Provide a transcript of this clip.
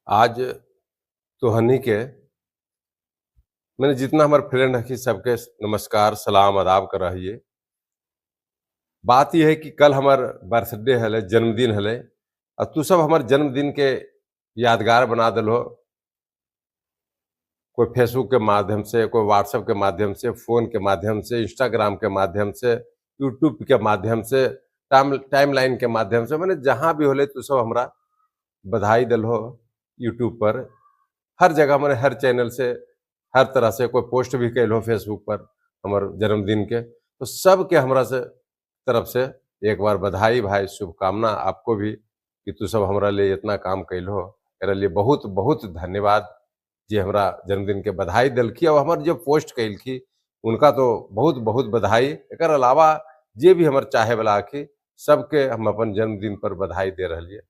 आज तोहनी के मैंने जितना हमारे फ्रेंड है कि सबके नमस्कार सलाम आदाब कर रहिए। बात यह है कि कल हमार बर्थडे हले, जन्मदिन हले और तू सब हमारे जन्मदिन के यादगार बना दिलो। कोई फेसबुक के माध्यम से, कोई व्हाट्सएप के माध्यम से, फोन के माध्यम से, इंस्टाग्राम के माध्यम से, यूट्यूब के माध्यम से, टाइमलाइन के माध्यम से, मैंने जहाँ भी होले तू सब हमरा बधाई दिलो। यूट्यूब पर हर जगह मैंने हर चैनल से हर तरह से कोई पोस्ट भी कैलो फेसबुक पर हमार जन्मदिन के, तो सबके हमरा से तरफ से एक बार बधाई भाई, शुभकामना आपको भी कि तू सब हमरा लिए इतना काम कैलो। एकरा लिए बहुत बहुत धन्यवाद। जे हमरा जन्मदिन के बधाई दिलखी और हमार जो पोस्ट कैलखी उनका तो बहुत बहुत बधाई। एकर अलावा जे भी हमर चाहे वाला आखी सबके हम अपन जन्मदिन पर बधाई दे रहिए।